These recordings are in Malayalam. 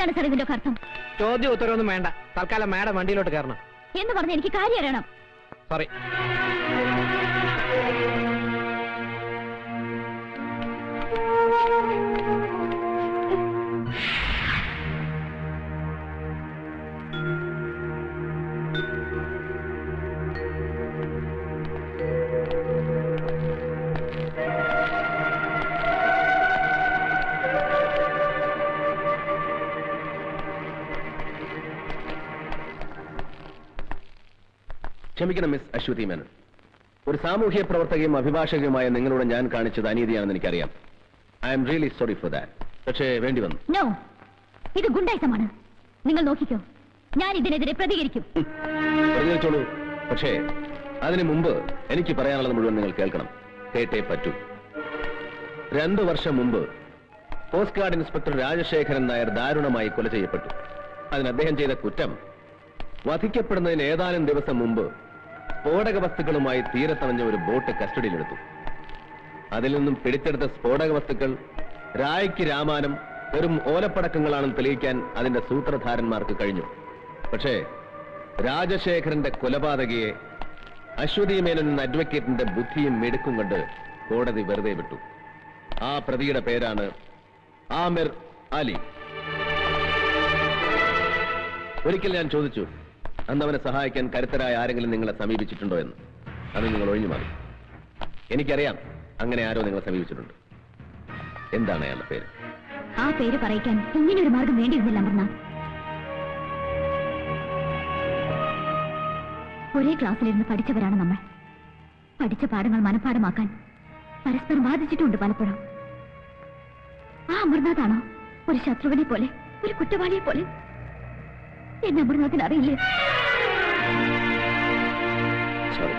എന്താണ് സാർ ഇതിന്റെ അർത്ഥം? ചോദ്യം ഉത്തരവൊന്നും വേണ്ട, തൽക്കാലം മാഡം വണ്ടിയിലോട്ട് കയറണം എന്ന് പറഞ്ഞ് എനിക്ക് കാര്യം അറിയണം. സോറി. ക്ഷമിക്കണം മിസ് അശ്വതി മേനോൻ, ഒരു സാമൂഹ്യ പ്രവർത്തകയും അഭിഭാഷകയുമായ നിങ്ങളോട് ഞാൻ കാണിച്ചത് അനീതിയാണെന്ന് എനിക്കറിയാം. I am really sorry for that. പക്ഷേ വേണ്ടി വന്നു. നോ, ഇത് ഗുണ്ടായിസമാണ്. നിങ്ങൾ നോക്കിക്കോ, ഞാൻ ഇതിനെതിരെ പ്രതികരിക്കും. പ്രതികരിച്ചോളൂ. പക്ഷേ അതിനു മുമ്പ് എനിക്ക് പറയാനുള്ളത് മുഴുവൻ നിങ്ങൾ കേൾക്കണം. കേട്ടേ പറ്റൂ. 2 വർഷം മുമ്പ് coast guard inspector Rajasekharan Nair ദാരുണമായി കൊല ചെയ്യപ്പെട്ടു. അതിന് അദ്ദേഹം ചെയ്ത കുറ്റം, വധിക്കപ്പെടുന്നതിന് ഏതാനും ദിവസം മുമ്പ് സ്ഫോടക വസ്തുക്കളുമായി തീരത്തണഞ്ഞ ഒരു ബോട്ട് കസ്റ്റഡിയിലെടുത്തു. അതിൽ നിന്നും പിടിച്ചെടുത്ത സ്ഫോടക വസ്തുക്കൾ രായ്ക്ക് രാമാനം വെറും ഓലപ്പടക്കങ്ങളാണെന്ന് തെളിയിക്കാൻ അതിന്റെ സൂത്രധാരന്മാർക്ക് കഴിഞ്ഞു. പക്ഷേ രാജശേഖരന്റെ കൊലപാതകയെ അശ്വതി മേനോൻ എന്ന അഡ്വക്കേറ്റിന്റെ ബുദ്ധിയും മിടുക്കും കൊണ്ട് കോടതി വെറുതെ വിട്ടു. ആ പ്രതിയുടെ പേരാണ് ആമിർ അലി. ഒരിക്കൽ ഞാൻ ചോദിച്ചു, അന്ന് അവനെ സഹായിക്കാൻ കരുത്തരായ ആരെങ്കിലും നിങ്ങളെ സമീപിച്ചിട്ടുണ്ടോ എന്ന്. അത് നിങ്ങൾ ഒഴിഞ്ഞു മാറി. എനിക്കറിയാം അങ്ങനെ ആരോ നിങ്ങളെ സമീപിച്ചിട്ടുണ്ട്. എന്താണ് അയാളുടെ പേര്? ആ പേര് പറയിക്കാൻ ഇങ്ങനെയൊരു മാർഗം വേണ്ടിയിരുന്നില്ല അമർനാഥ്. ഒരേ ക്ലാസ്സിലിരുന്ന് പഠിച്ചവരാണ് നമ്മൾ. പഠിച്ച പാഠങ്ങൾ മനഃപ്പാഠമാക്കാൻ പരസ്പരം ബാധിച്ചിട്ടുണ്ട് പലപ്പോഴും. ആ അമർനാഥാണോ ഒരു ശത്രുവിനെ പോലെ, ഒരു കുറ്റവാളിയെ പോലെ? എന്നെ അമർനാഥിന് അറിയില്ലേ? സോറി,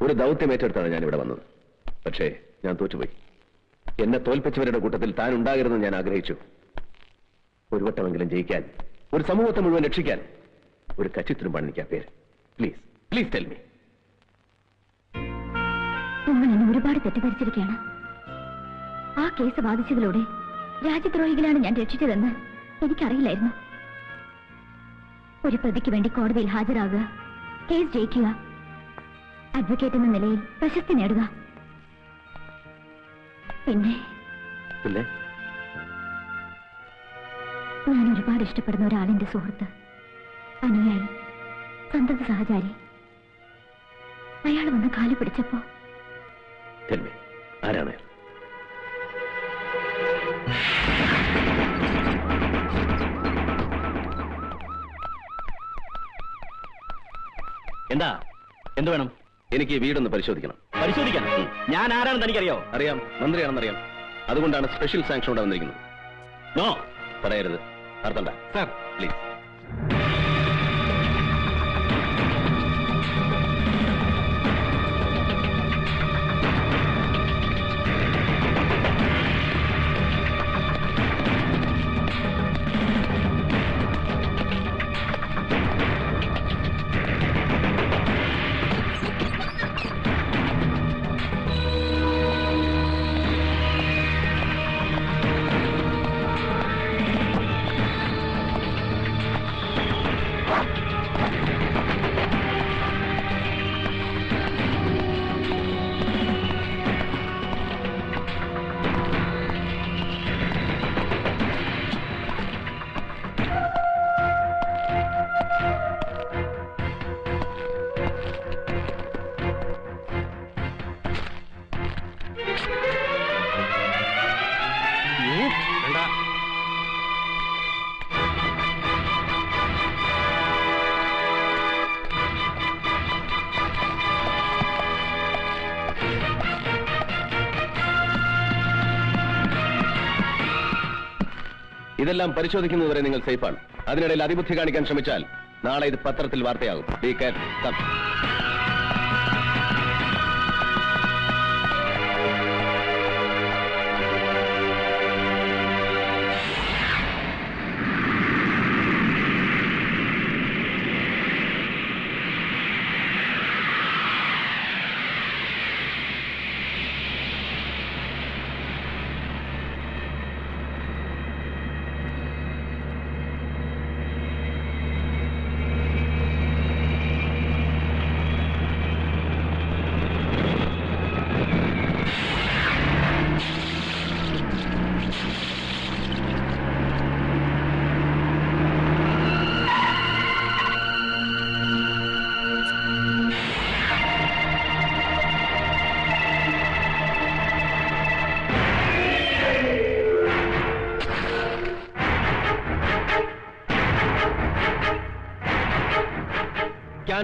ഒരു ദൗത്യം ഏറ്റെടുത്താണ് ഞാൻ ഇവിടെ വന്നത്. പക്ഷേ ഞാൻ തോറ്റുപോയി. എന്നെ തോൽപ്പിച്ചവരുടെ കൂട്ടത്തിൽ താൻ ഉണ്ടാകരുതെന്ന് ഞാൻ ആഗ്രഹിച്ചു. ഒരു വട്ടമെങ്കിലും ജയിക്കാൻ, ഒരു സമൂഹത്തെ മുഴുവൻ രക്ഷിക്കാൻ ഒരു കച്ചിത്തിനുമാണ് എനിക്ക് ആ പേര്. Please please tell me. നിങ്ങൾ എന്നെ ഒരുപാട് തെറ്റിദ്ധരിച്ചിരിക്കുകയാണ്. ആ കേസ് ബാധിച്ചതിലൂടെ രാജ്യദ്രോഹികളാണ് ഞാൻ രക്ഷിച്ചതെന്ന് എനിക്കറിയില്ലായിരുന്നു. ഒരു പ്രതിക്ക് വേണ്ടി കോടതിയിൽ ഹാജരാകുക, കേസ് ജയിക്കുക, അഡ്വക്കേറ്റ് എന്ന നിലയിൽ പ്രശസ്തി നേടുക, പിന്നെ ഞാൻ ഒരുപാട് ഇഷ്ടപ്പെടുന്ന ഒരാളിന്റെ സുഹൃത്ത്, അനുയായി, സന്തത സഹചാരി. അയാൾ വന്ന് കാല് പിടിച്ചപ്പോ ആരാണ്? എന്താ? എന്ത് വേണം? എനിക്ക് വീടൊന്ന് പരിശോധിക്കണം. പരിശോധിക്കാൻ? ഞാൻ ആരാണെന്ന് എനിക്കറിയോ? അറിയാം, മന്ത്രിയാണെന്നറിയാം. അതുകൊണ്ടാണ് സ്പെഷ്യൽ സാങ്ഷൻ ഇവിടെ വന്നിരിക്കുന്നത്. നോ പറയരുത്. അർത്ഥണ്ട സാർ, പ്ലീസ്. ഇതെല്ലാം പരിശോധിക്കുന്നതുവരെ നിങ്ങൾ സേഫാണ്. അതിനിടയിൽ അതിബുദ്ധി കാണിക്കാൻ ശ്രമിച്ചാൽ നാളെ ഇത് പത്രത്തിൽ വാർത്തയാകും. Be careful.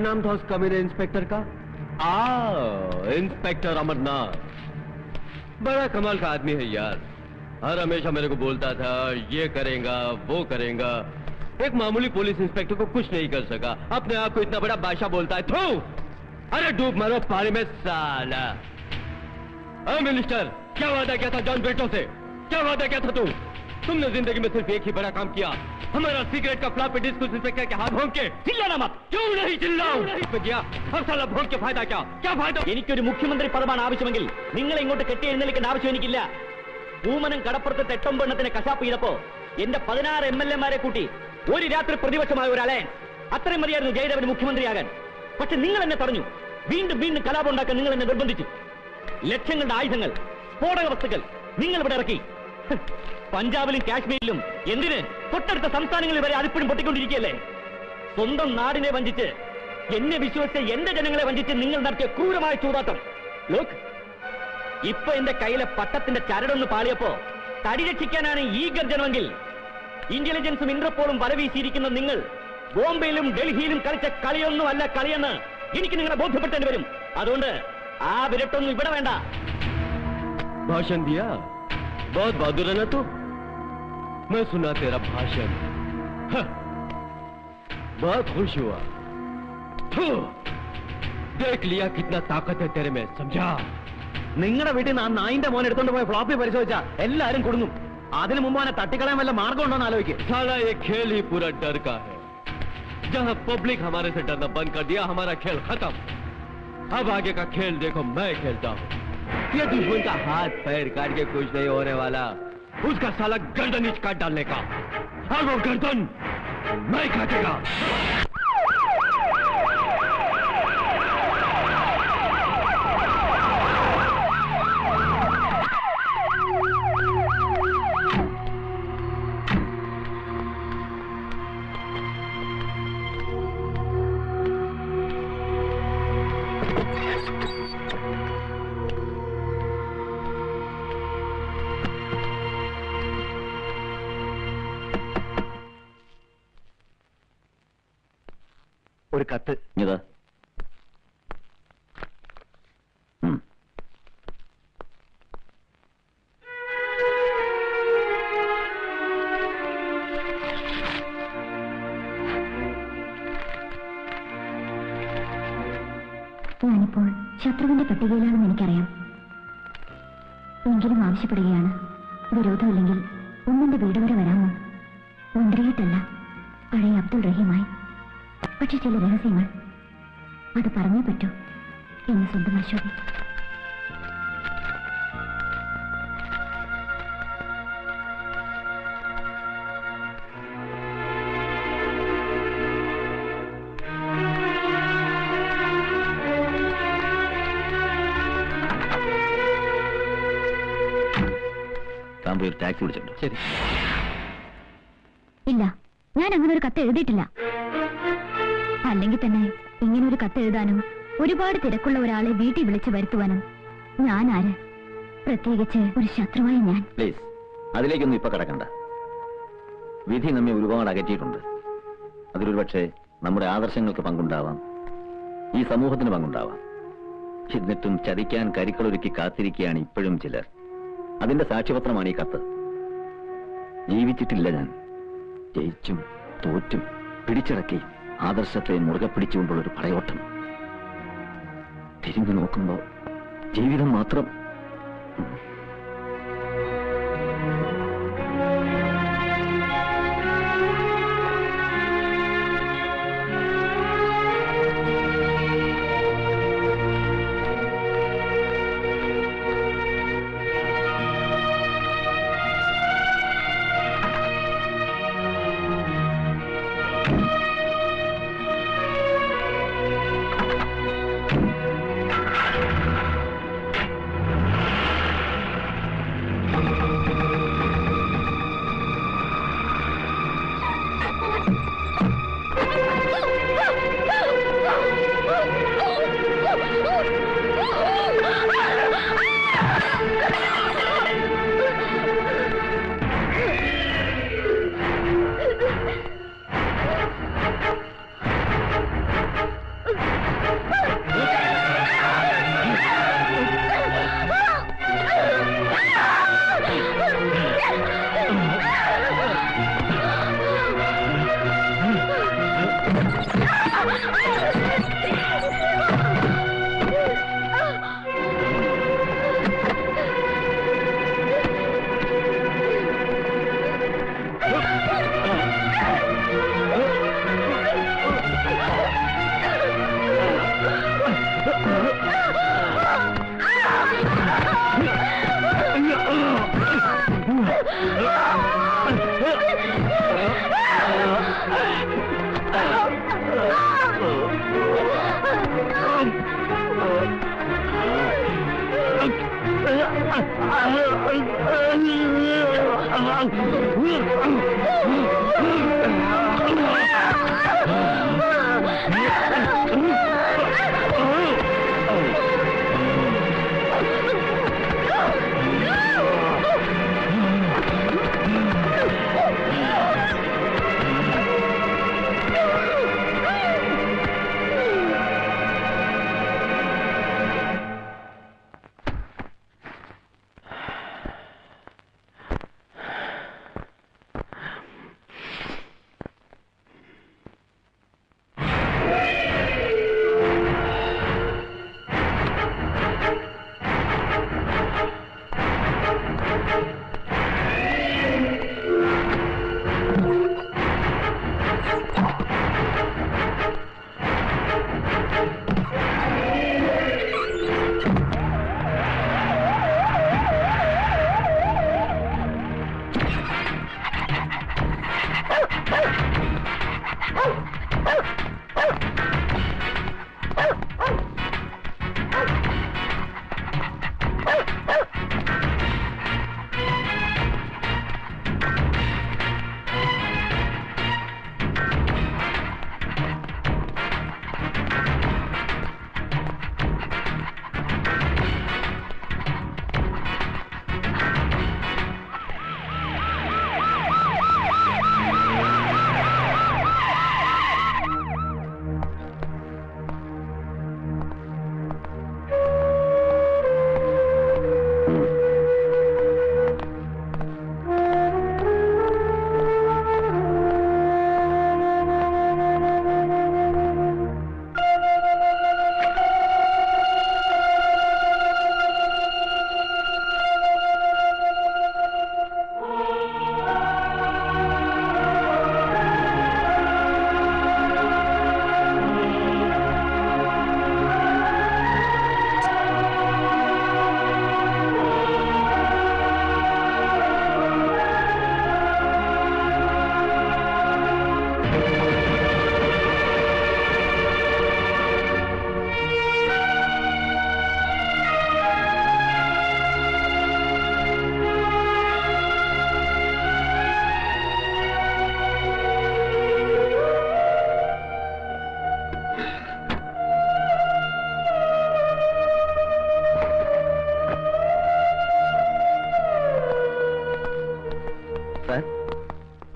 नाम था उस कमीने इंस्पेक्टर का? इंस्पेक्टर अमरनाथ। बड़ा कमाल का आदमी है यार। हर हमेशा मेरे को बोलता था ये करेगा वो करेगा। एक मामूली पुलिस इंस्पेक्टर को कुछ नहीं कर सका, अपने आप को इतना बड़ा बादशाह बोलता है। थू! अरे डूब मरो पानी में साला। मिनिस्टर, क्या वादा किया था जॉन बेटो से? क्या वादा किया था तुमने जिंदगी में सिर्फ एक ही बड़ा काम किया, हमारा सिगरेट का फ्लॉपी डिस्क उस इंस्पेक्टर के हाथ भोंक के। चिल्लाना मत। क्यों नहीं चिल्लाऊं? गया अब साला भोंक के फायदा क्या? क्या फायदा? എനിക്കൊരു മുഖ്യമന്ത്രി പദമാണ് ആവശ്യമെങ്കിൽ നിങ്ങളെ ഇങ്ങോട്ട് കെട്ടി എഴുന്നേൽക്കേണ്ട ആവശ്യം എനിക്കില്ല. പൂമനം കടപ്പുറത്തെ തെട്ടൊമ്പെണ്ണത്തിന് കശാപ്പ് ചെയ്തപ്പോ എന്റെ 16 MLA-മാരെ കൂട്ടി ഒരു രാത്രി പ്രതിപക്ഷമായ ഒരു അലയൻസ്, അത്രയും മതിയായിരുന്നു ജയദേവന് മുഖ്യമന്ത്രിയാകാൻ. പക്ഷെ നിങ്ങൾ എന്നെ പറഞ്ഞു, വീണ്ടും വീണ്ടും കലാപം ഉണ്ടാക്കാൻ നിങ്ങൾ എന്നെ നിർബന്ധിച്ചു. ലക്ഷങ്ങളുടെ ആയുധങ്ങൾ, സ്ഫോടക വസ്തുക്കൾ നിങ്ങൾ ഇവിടെ ഇറക്കി. പഞ്ചാബിലും കാശ്മീരിലും എന്തിന് തൊട്ടടുത്ത സംസ്ഥാനങ്ങളിൽ വരെ അതിപ്പോഴും പൊട്ടിക്കൊണ്ടിരിക്കുകയല്ലേ? സ്വന്തം നാടിനെ വഞ്ചിച്ച്, എന്നെ വിശ്വസിച്ച് എന്റെ ജനങ്ങളെ വഞ്ചിച്ച് നിങ്ങൾ നടത്തിയ ക്രൂരമായ ചൂതാട്ടം. ലോക്, ഇപ്പൊ എന്റെ കയ്യിലെ പട്ടത്തിന്റെ ചരടൊന്ന് പാളിയപ്പോ തടി രക്ഷിക്കാനാണ് ഈ ഗർജനമെങ്കിൽ, ഇന്റലിജൻസും ഇന്റർപോളും വലവീശിയിരിക്കുന്ന നിങ്ങൾ ബോംബെയിലും ഡൽഹിയിലും കളിച്ച കളിയൊന്നും അല്ല കളിയെന്ന് എനിക്ക് നിങ്ങളെ ബോധ്യപ്പെടുത്തേണ്ടി വരും. അതുകൊണ്ട് ആ വിരട്ടൊന്നും ഇവിടെ വേണ്ട. भाषण दिया? बहुत बहादुर है ना तू? मैं सुना तेरा भाषण, बहुत खुश हुआ। देख लिया कितना ताकत है तेरे में, समझा? നിങ്ങളുടെ വീട്ടിൽ നിന്ന് ആ നായിന്റെ മോൻ എടുത്തോണ്ട് പോയ ഫ്ലോപ്പി പരിശോധിച്ചാ എല്ലാരും കൊടുങ്ങും. അതിനു മുമ്പ് അവനെ തട്ടിക്കളയാൻ വല്ല മാർഗം ഉണ്ടോ എന്ന് ആലോചിക്കും. साला ये खेल ही पूरा डर का है। जहां पब्लिक हमारे से डरना बंद कर दिया, हमारा खेल खत्म। अब आगे का खेल देखो मैं खेलता हूँ। ये दुश्मन का हाथ पैर काट के कुछ नहीं होने वाला, उसका साला गर्दन नीच काट डालने का, और वो गर्दन मैं काटेगा। ഒരു കത്ത്. ഇതാ. ഞാനിപ്പോൾ ശത്രുവിന്റെ പട്ടികയിലാണെന്ന് എനിക്കറിയാം. എങ്കിലും ആവശ്യപ്പെടുകയാണ്, വിരോധമില്ലെങ്കിൽ ഒന്നിന്റെ വീട് വരെ വരാമോ? മന്ത്രിയായിട്ടല്ല, പഴയ അബ്ദുൾ റഹീമായി. പക്ഷെ ചില രഹസ്യങ്ങൾ അത് പറഞ്ഞേ പറ്റൂ എന്ന് സ്വന്തം അശോകി. ഒരു ടാക്സി വിളിച്ചിട്ടുണ്ട്. ശരി. ഇല്ല, ഞാൻ അങ്ങനെ ഒരു കത്ത് എഴുതിയിട്ടില്ല. അല്ലെങ്കിൽ തന്നെ ഇങ്ങനെ ഒരു കത്ത് എഴുതാനും ഒരുപാട് തിരക്കുള്ള ഒരാളെ വീട്ടിൽ വിളിച്ചു വരുത്തുവാനും ഞാൻ ആര്? പ്രത്യേകിച്ച് ഒരു ശത്രുവായ ഞാൻ. പ്ലീസ്, അതിലേക്കൊന്നും ഇപ്പൊ കടക്കണ്ട. വിധി നമ്മെ ഒരുപാട് അകറ്റിയിട്ടുണ്ട്. അതിലൊരു പക്ഷേ നമ്മുടെ ആദർശങ്ങൾക്ക് പങ്കുണ്ടാവാം, ഈ സമൂഹത്തിന് പങ്കുണ്ടാവാം. എന്നിട്ടും ചതിക്കാൻ കരുക്കളൊരുക്കി കാത്തിരിക്കുകയാണ് ഇപ്പോഴും ചിലർ. അതിന്റെ സാക്ഷ്യപത്രമാണ് ഈ കത്ത്. ജീവിച്ചിട്ടില്ല ഞാൻ. ജയിച്ചും തോറ്റും പിടിച്ചിറക്കി ആദർശത്തെ മുറുകെ പിടിച്ചുകൊണ്ടുള്ളൊരു പടയോട്ടം. തിരിഞ്ഞു നോക്കുമ്പോ ജീവിതം മാത്രം.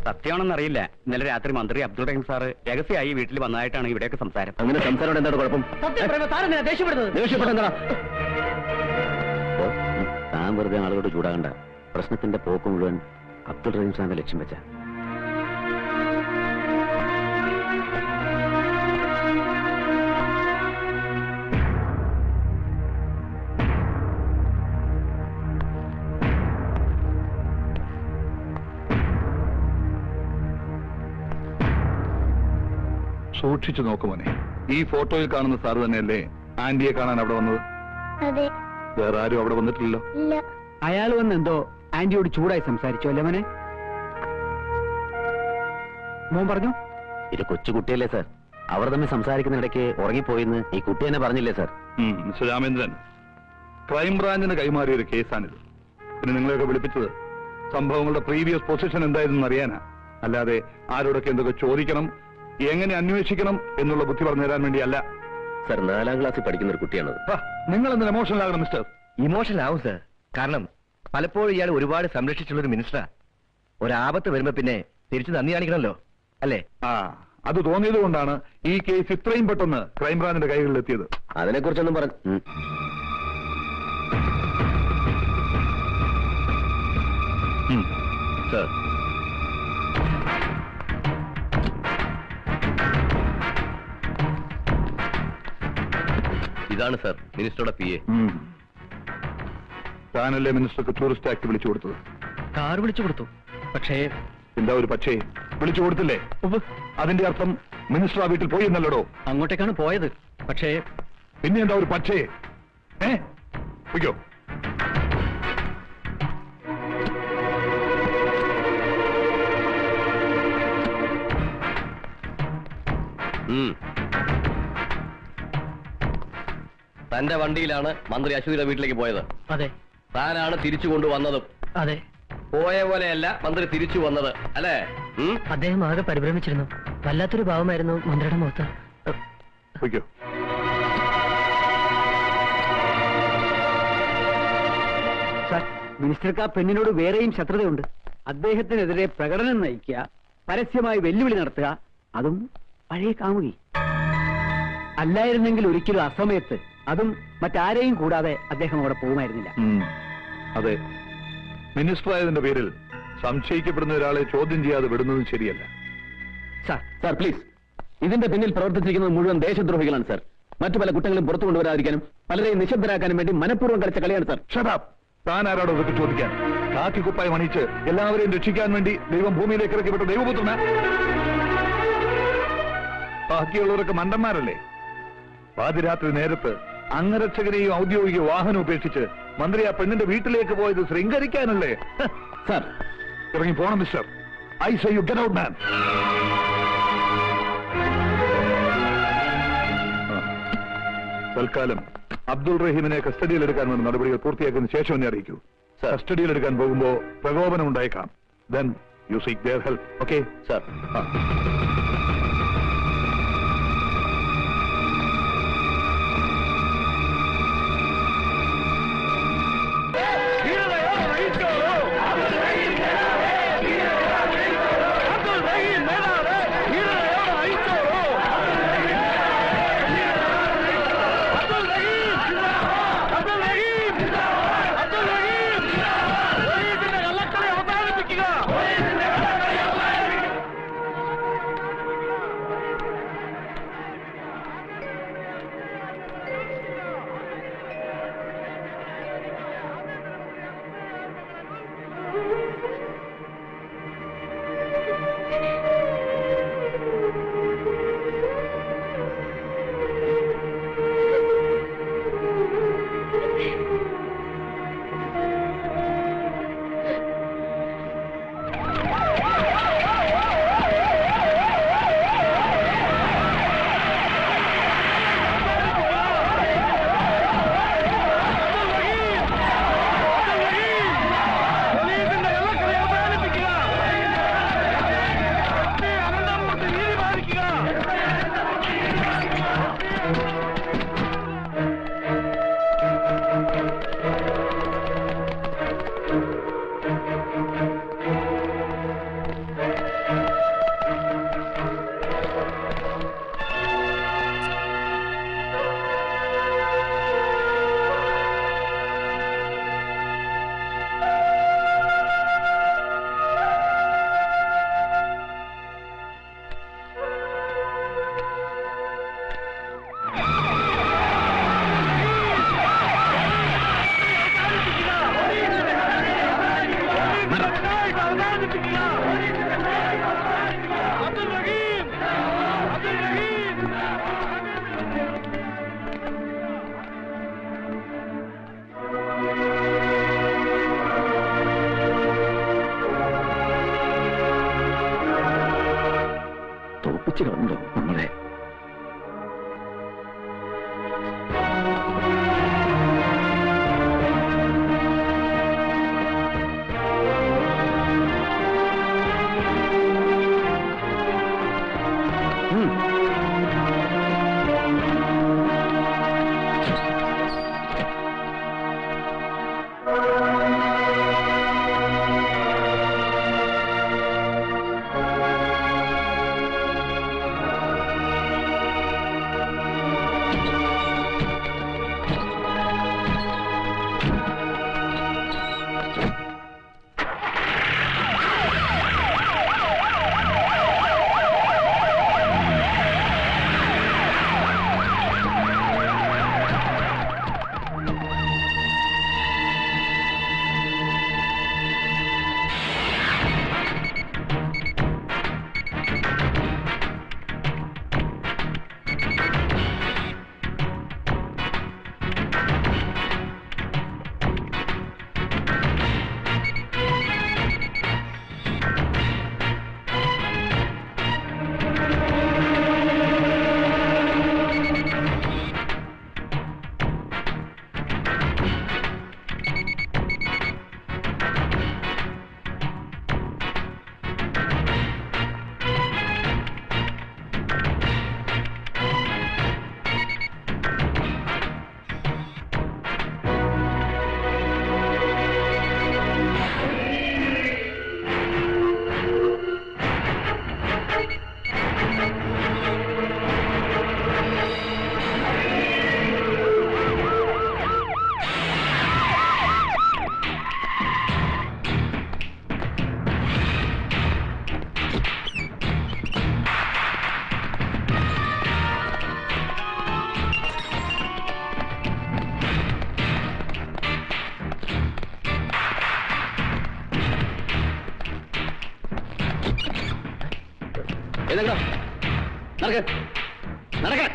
സത്യമാണെന്നറിയില്ല. ഇന്നലെ രാത്രി മന്ത്രി അബ്ദുൾ റഹീം സാറ് രഹസ്യമായി വീട്ടിൽ വന്നതായിട്ടാണ് ഇവിടെയൊക്കെ സംസാരം. അങ്ങനെ സംസാരം എന്താണ് കുഴപ്പം? ദേഷ്യപ്പെട്ടെന്താ? താൻ വെറുതെ ആളുകളോട് ചൂടാകണ്ട. പ്രശ്നത്തിന്റെ പോക്ക് മുഴുവൻ അബ്ദുൾ റഹീം സാറിന്റെ ലക്ഷ്യം വെച്ച. സൂക്ഷിച്ചു നോക്കുമോനെ. ഈ ഫോട്ടോയിൽ കാണുന്ന സാറ് തന്നെയല്ലേ ആന്റിയെ കാണാൻ അവിടെ വന്നത്? അതെ. വേറെ ആരും അവിടെ വന്നിട്ടില്ലല്ലോ. ഇല്ല. അയാൾ വന്നെന്തോ ആന്റിയോട് ചൂടായി സംസാരിച്ചു അല്ലേ മോനെ? മോൻ പറഞ്ഞു. ഇത് കൊച്ചുകുട്ടിയല്ലേ സാർ, അവർ തമ്മിൽ സംസാരിക്കുന്നിടയ്ക്ക് ഉറങ്ങിപ്പോയിന്ന് ഈ കുട്ടി തന്നെ പറഞ്ഞില്ലേ സാർ? മിസ്റ്റർ രാമേന്ദ്രൻ, ക്രൈംബ്രാഞ്ചിന് കൈമാറിയ ഒരു കേസാണിത്. പിന്നെ നിങ്ങളെയൊക്കെ വിളിപ്പിച്ചത് സംഭവങ്ങളുടെ പ്രീവിയസ് പൊസിഷൻ എന്തായിരുന്നു അറിയാനാ. അല്ലാതെ ആരോടൊക്കെ എന്തൊക്കെ ചോദിക്കണം, എങ്ങനെ അന്വേഷിക്കണം എന്നുള്ള ബുദ്ധി പറഞ്ഞു തരാൻ വേണ്ടിയല്ല. സാർ 4ാം ക്ലാസ്സിൽ പഠിക്കുന്ന ഒരു കുട്ടിയാണത്. നിങ്ങൾ എന്തിന് എമോഷണൽ ആകണം മിസ്റ്റർ? ഇമോഷണൽ ആവും സാർ. കാരണം പലപ്പോഴും ഇയാൾ ഒരുപാട് സംരക്ഷിച്ചുള്ള ഒരു മിനിസ്റ്ററാ. ഒരാപത്ത് വരുമ്പോ പിന്നെ തിരിച്ചു നന്ദി കാണിക്കണമല്ലോ, അല്ലേ? അത് തോന്നിയത് കൊണ്ടാണ് ഈ കേസ് ഇത്രയും പെട്ടെന്ന് ക്രൈംബ്രാഞ്ചിന്റെ കൈകളിലെത്തിയത്. അതിനെക്കുറിച്ചൊന്നും പറഞ്ഞു സാർ. ഇതാണ് സാർ മിനിസ്റ്ററുടെ PA. താനല്ലേ മിനിസ്റ്റർക്ക് ടൂറിസ്റ്റ് ആക്ട് വിളിച്ചു കൊടുത്തത്? കാർ വിളിച്ചു കൊടുത്തു. പക്ഷേ എന്താ ഒരു പക്ഷേ? വിളിച്ചു കൊടുത്തില്ലേ? അതിന്റെ അർത്ഥം മിനിസ്റ്റർ ആ വീട്ടിൽ പോയി എന്നല്ലടോ. അങ്ങോട്ടേക്കാണ് പോയത്. പക്ഷേ പിന്നെ എന്താ ഒരു പക്ഷേ? വയ്ക്കോ. തന്റെ വണ്ടിയിലാണ് മന്ത്രി അശ്വതിയുടെ വീട്ടിലേക്ക് പോയത്. അതെ. താനാണ് തിരിച്ചു കൊണ്ടുവന്നതും. അതെ, പോയ പോലെയല്ല മന്ത്രി തിരിച്ചു വന്നത്, അല്ലേ? അദ്ദേഹം ആകെ പരിഭ്രമിച്ചിരുന്നു. വല്ലാത്തൊരു ഭാവമായിരുന്നു മന്ത്രിയുടെ മുഖത്ത്. സാർ, മിനിസ്റ്റർക്ക് ആ പെണ്ണിനോട് വേറെയും ശത്രുതയുണ്ട്. അദ്ദേഹത്തിനെതിരെ പ്രകടനം നയിക്കുക, പരസ്യമായി വെല്ലുവിളി നടത്തുക, അതും പഴയ കാമുകി. അല്ലായിരുന്നെങ്കിൽ ഒരിക്കലും അസമയത്ത്, അതും മറ്റാരെയും കൂടാതെ അദ്ദേഹം അവിടെ പോകുമായിരുന്നില്ല. അതെ, മിനിസ്റ്റർ ആയതിന്റെ പേരിൽ സംശയിക്കപ്പെടുന്ന ഒരാളെ ചോദ്യം ചെയ്യാതെ വിടുന്നതും ശരിയല്ല. സാർ പ്ലീസ്, ഇതിന്റെ പിന്നിൽ പ്രവർത്തിച്ചിരിക്കുന്നത് മുഴുവൻ ദേശദ്രോഹികളാണ് സാർ. മറ്റു പല കുറ്റങ്ങളും പുറത്തു കൊണ്ടുവരാതിരിക്കാനും പലരെയും നിശബ്ദരാക്കാനും വേണ്ടി മനഃപൂർവ്വം കളിച്ച കളിയാണ് സാർ. ഷടാപ്പ്! താൻ ആരാടോ ഇതൊക്കെ ചോദിക്കാൻ? കാക്കിക്കുപ്പായി മണിച്ച് എല്ലാവരെയും രക്ഷിക്കാൻ വേണ്ടി ദൈവം ഭൂമിയിലേക്ക് ഇറക്കി വിട്ട ദൈവപുത്രന. ബാക്കിയുള്ളവരൊക്കെ മണ്ടന്മാരല്ലേ? പാതിരാത്രി നേരത്ത് അംഗരക്ഷകനെയും ഔദ്യോഗിക വാഹനം ഉപേക്ഷിച്ച് മന്ത്രി ആ പെണ്ണിന്റെ വീട്ടിലേക്ക് പോയത് ശൃംഗരിക്കാനല്ലേ? സാർ ഇറങ്ങി പോണം mister. I say you get out man. തൽക്കാലം അബ്ദുൾ റഹീമിനെ കസ്റ്റഡിയിലെടുക്കാൻ വേണ്ട നടപടികൾ പൂർത്തിയാക്കുന്ന ശേഷം എന്നെ അറിയിക്കൂ. കസ്റ്റഡിയിലെടുക്കാൻ പോകുമ്പോ പ്രകോപനം ഉണ്ടായേക്കാം. Then you seek their help. Okay? Sir. തോപ്പിച്ചിട്ടുണ്ടോ നമ്മളെ? എഴുന്നേൽക്കടാ. നടക്ക്. നടക്ക്.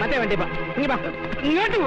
മറ്റേ വണ്ടി ഇങ്ങോട്ട്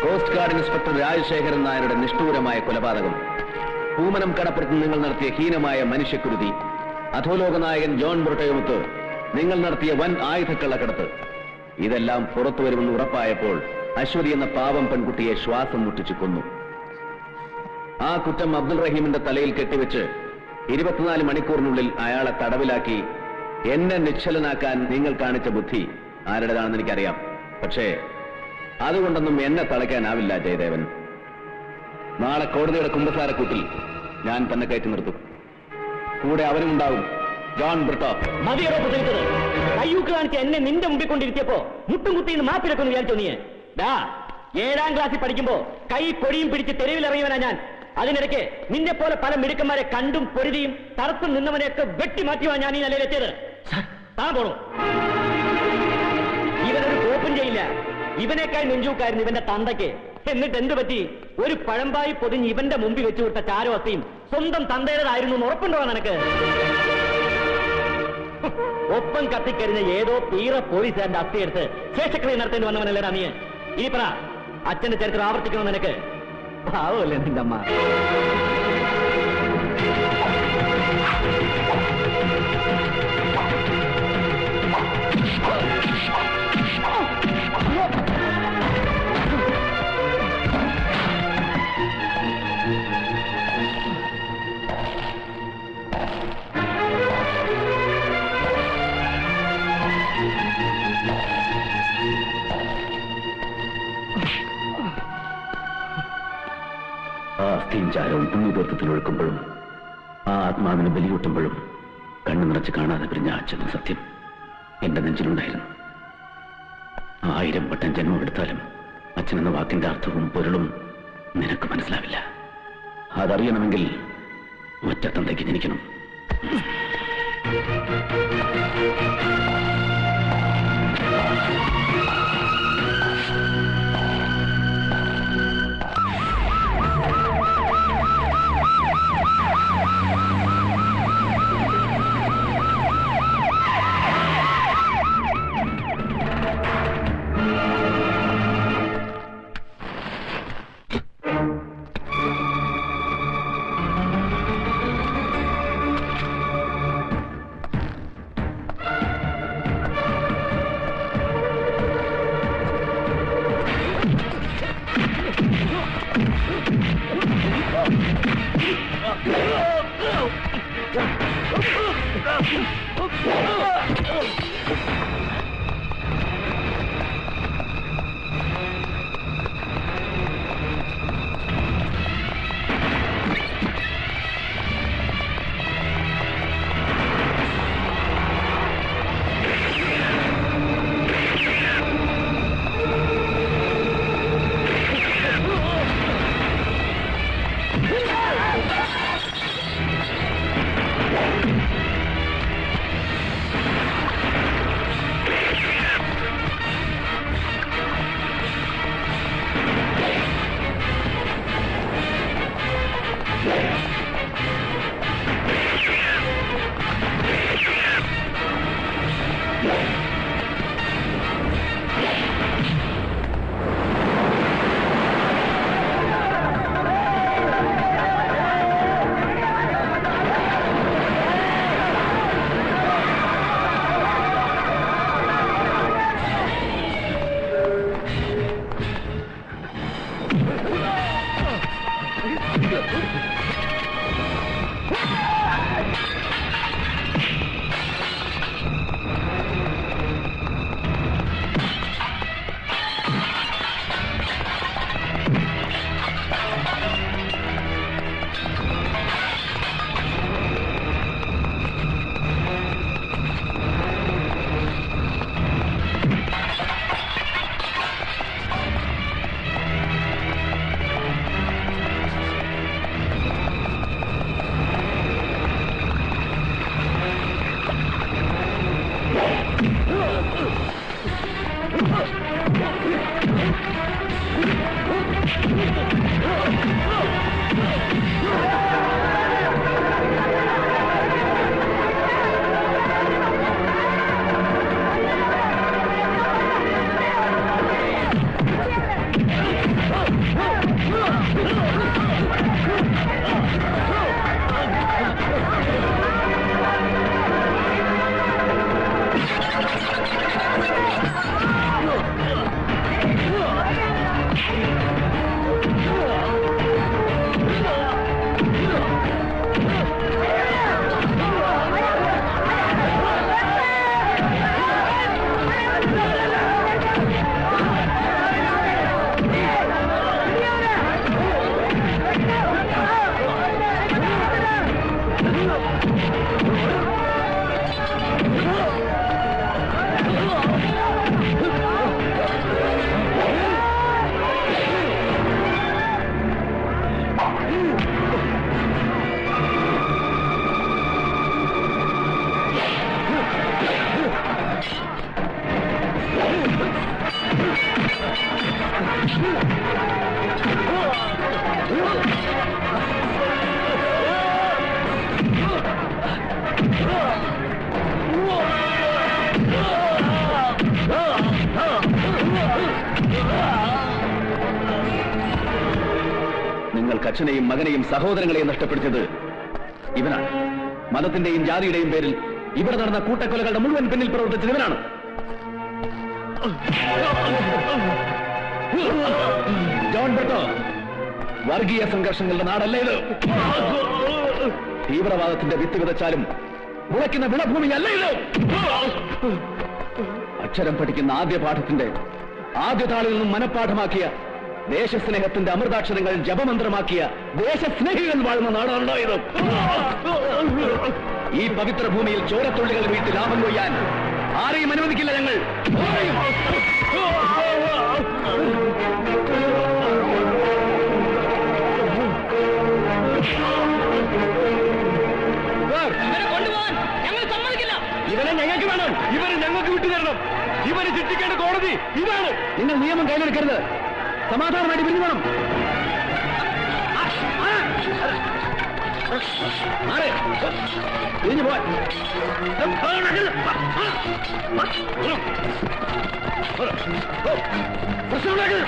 കോസ്റ്റ് ഗാർഡ് ഇൻസ്പെക്ടർ രാജശേഖരൻ നായരുടെ നിഷ്ഠൂരമായ കൊലപാതകം, പൂമനം കടപ്പുറത്ത് നിങ്ങൾ നടത്തിയ ഹീനമായ മനുഷ്യക്കുരുതി, അധോലോക നായകൻ ജോൺ ബ്രിട്ടോയുമൊത്ത് നിങ്ങൾ നടത്തിയ വൻ ആയുധക്കള്ളക്കടത്ത്, ഇതെല്ലാം പുറത്തു വരുമെന്ന് ഉറപ്പായപ്പോൾ അശ്വതി എന്ന പാവം പെൺകുട്ടിയെ ശ്വാസം മുട്ടിച്ചു കൊന്നു. ആ കുറ്റം അബ്ദുൾ റഹീമിന്റെ തലയിൽ കെട്ടിവെച്ച് 24 മണിക്കൂറിനുള്ളിൽ അയാളെ തടവിലാക്കി എന്നെ നിശ്ചലനാക്കാൻ നിങ്ങൾ കാണിച്ച ബുദ്ധി ആരുടേതാണെന്ന് എനിക്കറിയാം. പക്ഷേ അതുകൊണ്ടൊന്നും എന്നെ തളയ്ക്കാനാവില്ല ജയദേവൻ. നാളെ കോടതിയുടെ കുമ്പസാരക്കൂട്ടിൽ ഞാൻ തന്നെ കയറ്റി നിർത്തും. കൂടെ അവനുണ്ടാവും, ജോൺ ബ്രിട്ടോ. മതിയോ പ്രസംഗിച്ചത്? കയ്യൂക്ക് കാണിച്ച് എന്നെ നിന്റെ മുമ്പിൽ കൊണ്ടിരുത്തിയപ്പോ മുട്ടും കുത്തിന്ന് മാപ്പിലൊക്കെ വിചാരിച്ചോ നീ? 7ാം ക്ലാസ്സിൽ പഠിക്കുമ്പോ കൈ പൊടിയും പിടിച്ച് തെരുവിലിറങ്ങിയവനാ ഞാൻ. അതിനിടയ്ക്ക് നിന്നെ പോലെ പല മിടുക്കന്മാരെ കണ്ടും പൊരുതിയും തറത്തും നിന്നവനെയൊക്കെ വെട്ടിമാറ്റിയുവാ ഞാൻ ഈ നിലയിലെത്തിയത്. താ പോണു. ഇവനൊരു കോപ്പും ചെയ്യില്ല. ഇവനേക്കായി നെഞ്ചൂക്കായിരുന്നു ഇവന്റെ തന്തയ്ക്ക്. എന്നിട്ട് എന്ത് പറ്റി? ഒരു പഴമ്പായി പൊതിഞ്ഞ് ഇവന്റെ മുമ്പിൽ വെച്ചു വിട്ട ചാരവസ്തിയും സ്വന്തം തന്തയുടേതായിരുന്നു എന്ന് ഉറപ്പുണ്ടോ നിനക്ക്? ഒപ്പം കത്തിക്കരിഞ്ഞ ഏതോ തീറ പോലീസുകാരന്റെ അസ്ഥിയെടുത്ത് ശേഷക്രിയ നടത്തേണ്ടി വന്നവനല്ലേടാ നീ. ഈ പറ, അച്ഛന്റെ ചരിത്രം ആവർത്തിക്കണോ നിനക്ക്? പാവല്ലേ നിന്റെ അമ്മ. ആ അസ്ഥിയും ചാരവും പുണ്യതീർത്ഥത്തിൽ ഒഴുക്കുമ്പോഴും ആ ആത്മാവിനെ ബലിയൂട്ടുമ്പോഴും കണ്ണു നിറച്ച് കാണാതെ പിരിഞ്ഞ അച്ഛനും സത്യം എന്റെ നെഞ്ചിലുണ്ടായിരുന്നു. 1000 വട്ടം ജന്മമെടുത്താലും അച്ഛനെന്ന വാക്കിന്റെ അർത്ഥവും പൊരുളും നിനക്ക് മനസ്സിലാവില്ല. അതറിയണമെങ്കിൽ ഒറ്റ തന്തയ്ക്ക് ജനിക്കണം. നിങ്ങൾക്ക് അച്ഛനെയും മകനെയും സഹോദരങ്ങളെയും നഷ്ടപ്പെടുത്തിയത് ഇവനാണ്. മതത്തിന്റെയും ജാതിയുടെയും പേരിൽ ഇവിടെ നടന്ന കൂട്ടക്കൊലകളുടെ മുഴുവൻ പിന്നിൽ പ്രവർത്തിച്ചത് ഇവനാണ്. ജോൺ ബ്രിട്ടോ, വർഗീയ സംഘർഷങ്ങളുടെ നാടല്ല ഇത്. തീവ്രവാദത്തിന്റെ വിത്ത് വിതച്ചാലും മുളയ്ക്കുന്ന വിളഭൂമിയല്ല ഇത്. അക്ഷരം പഠിക്കുന്ന ആദ്യ പാഠത്തിന്റെ ആദ്യ താളിൽ നിന്നും മനഃപ്പാഠമാക്കിയ, ദേശസ്നേഹത്തിന്റെ അമൃതാക്ഷരങ്ങൾ ജപമന്ത്രമാക്കിയ ദേശസ്നേഹികൾ വാഴുന്ന നാടാണോ ഇത്? ഈ പവിത്ര ഭൂമിയിൽ ചോരത്തുള്ളികൾ വീട്ടി ലാഭം കൊയ്യാൻ ആരെയും അനുവദിക്കില്ല ഞങ്ങൾ. ഇവനെ ഞങ്ങൾക്ക് വേണം. ഇവരെ ഞങ്ങൾക്ക് വിട്ടുതരണം. ഇവരെ ശിക്ഷിക്കേണ്ട കോടതി ഇതാണ്. നിങ്ങൾ നിയമം കയ്യിലെടുക്കരുത്. സമാധാനമായിട്ട് പിരിഞ്ഞു വേണം. പിരിഞ്ഞു പോവാൻ പ്രശ്നമുണ്ടാക്കരുത്.